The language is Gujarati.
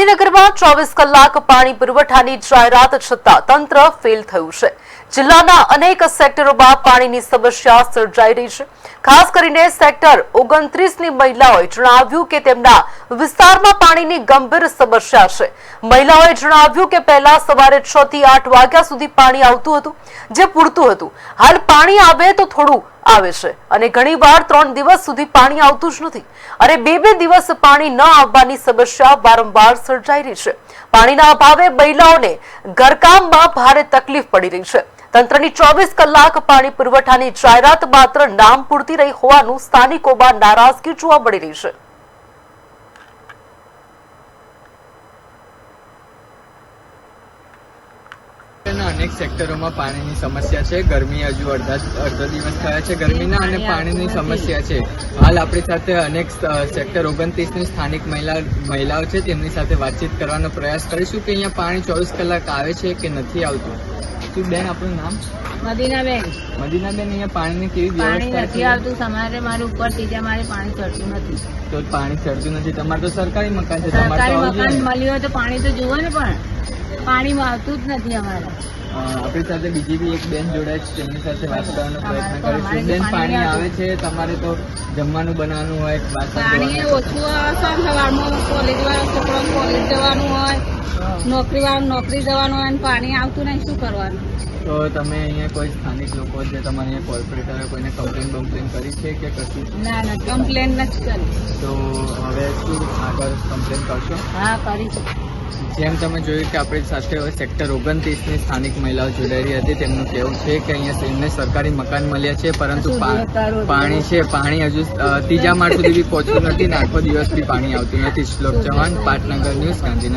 ગાંધીનગરમાં 24 કલાક પાણી પુરવઠાની જાહેરાત છતાં તંત્ર ફેલ થયું છે। જિલ્લાના અનેક સેક્ટરોમાં પાણીની સમસ્યા સર્જાઈ રહી છે। ખાસ કરીને સેક્ટર 29ની મહિલાઓએ જણાવ્યું કે તેમના વિસ્તારમાં પાણીની ગંભીર સમસ્યા છે। મહિલાઓએ જણાવ્યું કે પહેલા સવારે 6 થી 8 વાગ્યા સુધી પાણી આવતું હતું, જે પૂરતું હતું। હાલ પાણી આવે તો થોડું આવે છે અને ઘણીવાર 3 દિવસ સુધી પાણી આવતું જ નથી અને બે દિવસ પાણી ન આવવાની સમસ્યા વારંવાર સર્જાઈ રહી છે। પાણીના અભાવે મહિલાઓને ઘરકામમાં ભારે તકલીફ પડી રહી છે। તંત્રની 24 કલાક પાણી પુરવઠાની જાહેરાત માત્ર નામ પૂરતી રહી હોવાનું સ્થાનિકોમાં નારાજગી જોવા મળી રહી છે। अनेक सेक्टरों में पानी की समस्या है। गर्मी हजू अर्धा दिवस थया छे। गर्मीना अने पानी की समस्या है। हाल अपनी साथे अनेक सेक्टर 29 ની સ્થાનિક મહિલાઓ છે, તેમની સાથે વાતચીત કરવાનો પ્રયાસ કરીશું કે અહીંયા પાણી 24 કલાક આવે છે કે નથી આવતું। શું બેન આપણું નામ? મદીનાબેન, અહીંયા પાણીની કેવી વ્યવસ્થા નથી આવતું। તમારે મારે ઉપર ત્રીજા મારે પાણી ચડતું નથી। તો પાણી ચડતું નથી। તમારે તો સરકારી મકાન છે, સરકારી મકાન મળ્યું હોય તો પાણી તો જુઓ ને, પણ પાણીમાં આવતું જ નથી અમારે। આપણી સાથે બીજી બી એક બેન જોડાય છે, તેમની સાથે વાત કરવાનો પ્રયત્ન કરીશું। બેન, પાણી આવે છે, તમારે તો જમવાનું બનાવવાનું હોય, પાણી ઓછું આવે। સવારમાં કોલેજ વાળા છોકરા કોલેજ જવાનું હોય, નોકરી વાળા નોકરી જવાનું હોય, પાણી આવતું નહીં, શું કરવાનું? તો તમે અહીંયા કોઈ સ્થાનિક લોકો જે તમારે અહીંયા કોર્પોરેટરે કોઈને કમ્પ્લેન કરી છે કે કશું? ના, કમ્પ્લેન નથી કરી। તો હવે શું આગળ કમ્પ્લેન કરશો? હા, કરી। જેમ તમે જોયું કે આપણી સાથે સેક્ટર 29ની સ્થાનિક મહિલાઓ જોડાયેલી હતી, તેમનું કહેવું છે કે અહીંયા એમને સરકારી મકાન મળ્યા છે, પરંતુ પાણી હજુ ત્રીજા માળ સુધી બી પહોંચ્યું નથી ને આખો દિવસ બી પાણી આવતું નથી। શ્લોક ચૌહાણ, પાટનગર ન્યૂઝ, ગાંધીનગર।